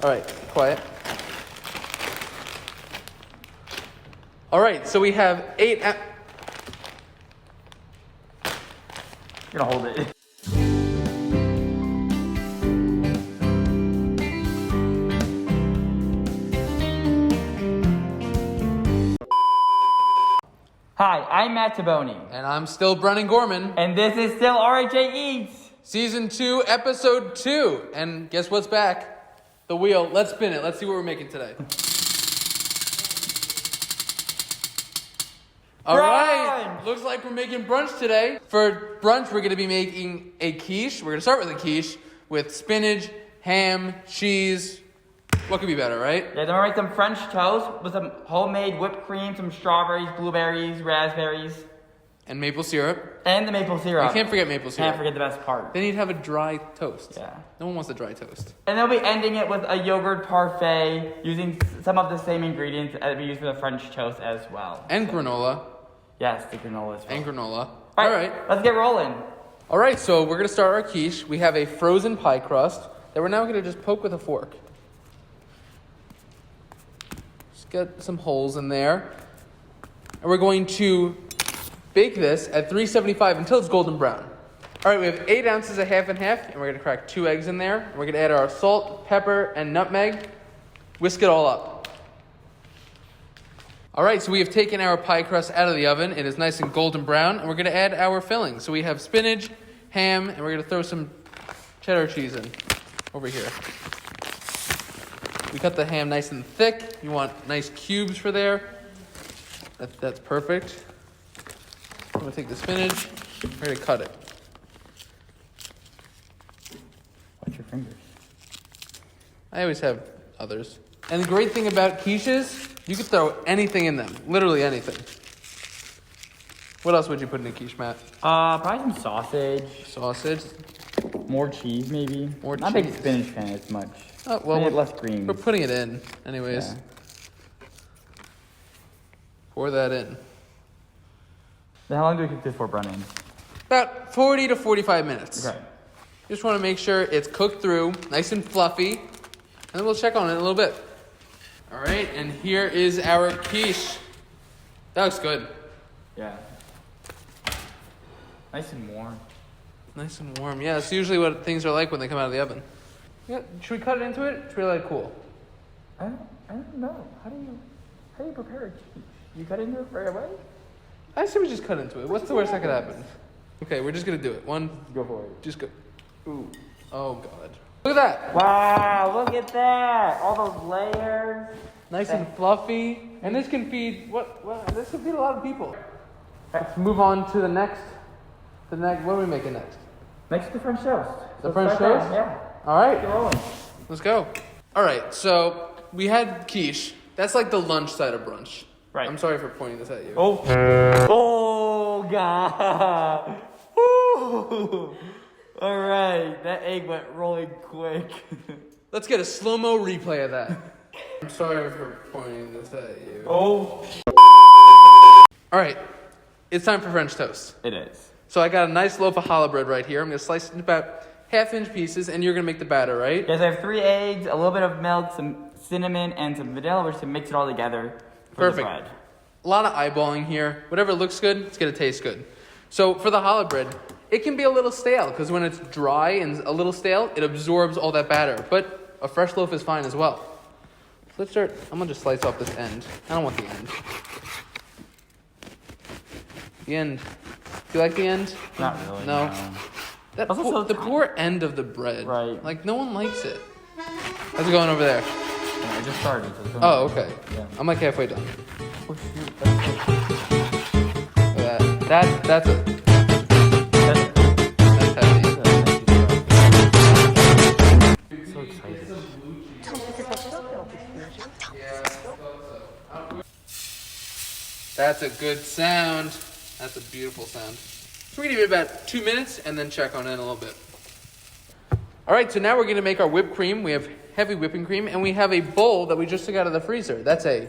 All right, quiet. All right, so we have 8. You're gonna hold it. Hi, I'm Matt Taboni. And I'm still Brennan Gorman. And this is still RHA Eats. Season 2, Episode 2. And guess what's back? The wheel. Let's spin it. Let's see what we're making today. All right. Looks like we're making brunch today. For brunch, we're going to be making a quiche. We're going to start with a quiche with spinach, ham, cheese. What could be better, right? Yeah, then we'll make some French toast with some homemade whipped cream, some strawberries, blueberries, raspberries. And maple syrup. And the maple syrup. You can't forget maple syrup. Can't forget the best part. Then you'd have a dry toast. Yeah. No one wants a dry toast. And then we'll be ending it with a yogurt parfait using some of the same ingredients as we use for the French toast as well. And granola. Yes, the granola as well. And granola. All right. Let's get rolling. All right, so we're going to start our quiche. We have a frozen pie crust that we're now going to just poke with a fork. Just get some holes in there. And we're going to bake this at 375 until it's golden brown. All right, we have 8 ounces of half and half, and we're going to crack 2 eggs in there. And we're going to add our salt, pepper, and nutmeg. Whisk it all up. All right, so we have taken our pie crust out of the oven. It is nice and golden brown, and we're going to add our filling. So we have spinach, ham, and we're going to throw some cheddar cheese in over here. We cut the ham nice and thick. You want nice cubes for there. That's perfect. I'm going to take the spinach. We're going to cut it. Watch your fingers. I always have others. And the great thing about quiches, you can throw anything in them. Literally anything. What else would you put in a quiche, Matt? Probably some sausage. Sausage. More cheese, maybe. More Not a big cheese. spinach fan as much. Oh, well, Maybe less greens. We're putting it in, anyways. Yeah. Pour that in. Then how long do we cook this for, Brennan? About 40 to 45 minutes. Okay. Just want to make sure it's cooked through, nice and fluffy. And then we'll check on it in a little bit. All right, and here is our quiche. That looks good. Yeah. Nice and warm. Nice and warm. Yeah, that's usually what things are like when they come out of the oven. Yeah, should we cut it into it? It's really cool. I don't know. How do you prepare a quiche? You cut into it right away? I say we just cut into it. What's the worst that could happen? Okay, we're just going to do it. One. Go for it. Just go. Ooh. Oh, God. Look at that. Wow, look at that. All those layers. Nice and fluffy. And this can feed, this can feed a lot of people. Let's move on to the next. What are we making next? Next to the French toast. The French toast? Yeah. All right. Get rolling. Let's go. All right, so we had quiche. That's like the lunch side of brunch. Right. I'm sorry for pointing this at you. Oh, God. Ooh. All right, that egg went rolling quick. Let's get a slow-mo replay of that. I'm sorry for pointing this at you. Oh. All right, it's time for French toast. It is. So I got a nice loaf of challah bread right here. I'm going to slice it into about half-inch pieces, and you're going to make the batter, right? Yes, I have 3 eggs, a little bit of milk, some cinnamon, and some vanilla, which to mix it all together for Perfect. the bread. A lot of eyeballing here. Whatever looks good, it's going to taste good. So for the challah bread, it can be a little stale, because when it's dry and a little stale, it absorbs all that batter. But a fresh loaf is fine as well. So let's start. I'm going to just slice off this end. I don't want the end. The end. Do you like the end? Not really. No. That Also, so the tiny. poor end of the bread. Right. Like, no one likes it. How's it going over there? Yeah, I just started. So it's Oh, okay. Yeah. I'm like halfway done. Oh, shoot. That's That's a... heavy. So excited. That's a good sound. That's a beautiful sound. So we're going to give it about 2 minutes and then check on it in a little bit. All right, so now we're going to make our whipped cream. We have heavy whipping cream, and we have a bowl that we just took out of the freezer. That's a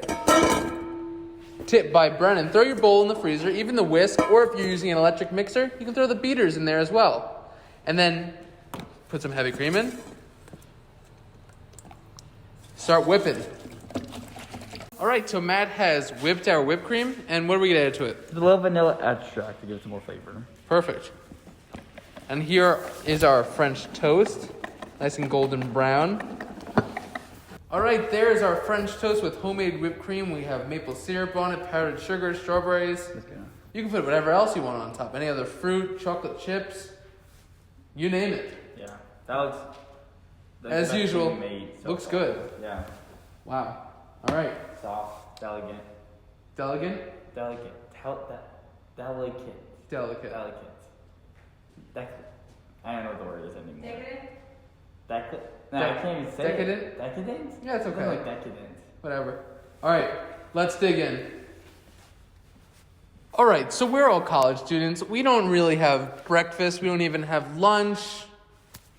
tip by Brennan. Throw your bowl in the freezer, even the whisk, or if you're using an electric mixer, you can throw the beaters in there as well. And then put some heavy cream in. start whipping. All right, so Matt has whipped our whipped cream, and what are we gonna add to it? A little vanilla extract to give it some more flavor. Perfect. And here is our French toast, nice and golden brown. All right, there's our French toast with homemade whipped cream. We have maple syrup on it, powdered sugar, strawberries. You can put whatever else you want on top. Any other fruit, chocolate chips, you name it. Yeah, that looks as usual. Looks good. Yeah. Wow. All right. Soft, delicate. Delicate? Delicate. Delicate. I don't know what the word is anymore. Decadent? No, I can't even say decadent? it. Decadent? Yeah, it's okay. I like decadent. Whatever. All right, let's dig in. All right, so we're all college students. We don't really have breakfast. We don't even have lunch,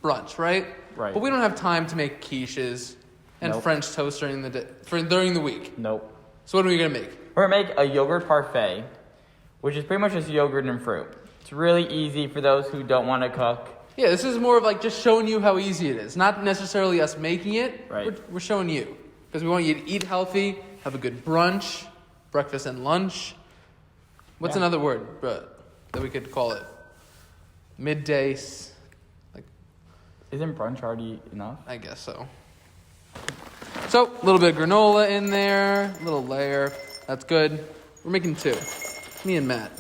brunch, right? Right. But we don't have time to make quiches and Nope. French toast during the day, during the week. Nope. So what are we gonna make? We're gonna make a yogurt parfait, which is pretty much just yogurt and fruit. It's really easy for those who don't want to cook. Yeah, this is more of like just showing you how easy it is. Not necessarily us making it. Right. We're showing you. Because we want you to eat healthy, have a good brunch, breakfast and lunch. What's another word that we could call it? Midday. Isn't brunch already enough? I guess so. So, a little bit of granola in there, a little layer. That's good. We're making 2. Me and Matt.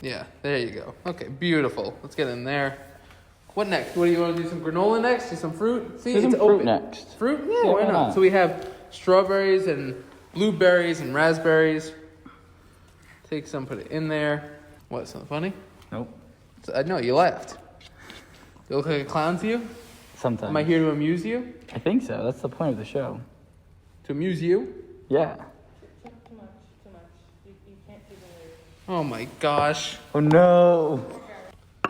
Yeah, there you go. Okay, beautiful. Let's get in there. What next? What do you want to do? Some granola next? Do some fruit? See, Do some it's fruit open. next. Fruit? Yeah, why not? So we have strawberries and blueberries and raspberries. Take some, put it in there. What, something funny? Nope. I know, you laughed. Do I look like a clown to you? Sometimes. Am I here to amuse you? I think so. That's the point of the show. To amuse you? Yeah. Too much. You can't do the lyrics. Oh my gosh. Oh no. I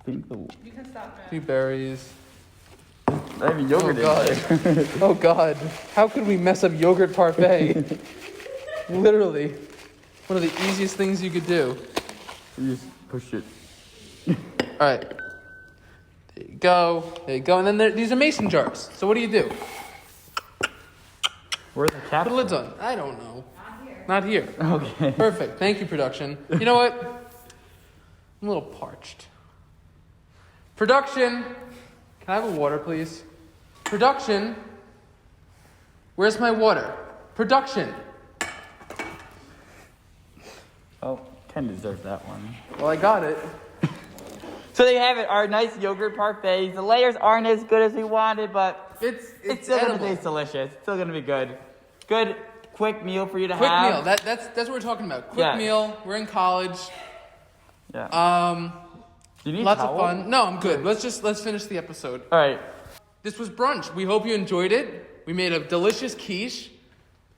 think the You can stop now. 2 berries. not even yogurt God. in there. Oh God. How could we mess up yogurt parfait? Literally. One of the easiest things you could do. You just push it. Alright. There you go. There you go. And then these are mason jars. So what do? Where's the cap? Put the lids on. I don't know. Not here. Okay. Perfect. Thank you, production. You know what? I'm a little parched. Production. Can I have a water, please? Production. Where's my water? Production. Oh, Ken deserves that one. Well, I got it. So there you have it, our nice yogurt parfaits. The layers aren't as good as we wanted, but It's still edible. gonna taste delicious. It's still gonna be good. Good, quick meal for you to Quick have. meal. That's what we're talking about. Quick Yeah. meal. We're in college. Yeah. Do you need Lots towel? of fun. No, I'm good. Let's finish the episode. All right. This was brunch. We hope you enjoyed it. We made a delicious quiche,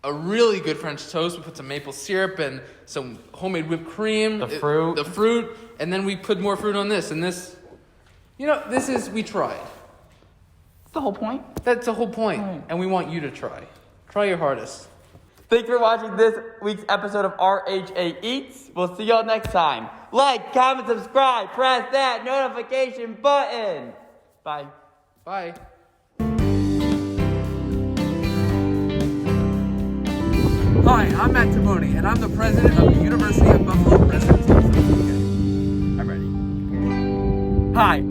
a really good French toast. We put some maple syrup and some homemade whipped cream. The fruit. And then we put more fruit on this. And this, we tried. That's the whole point. That's the whole point. Right. And we want you to try. Try your hardest. Thanks for watching this week's episode of RHA Eats. We'll see y'all next time. Like, comment, subscribe, press that notification button. Bye. Bye. Hi, I'm Matt Timoni, and I'm the president of the University of Buffalo President's Association. I'm ready. Hi, I'm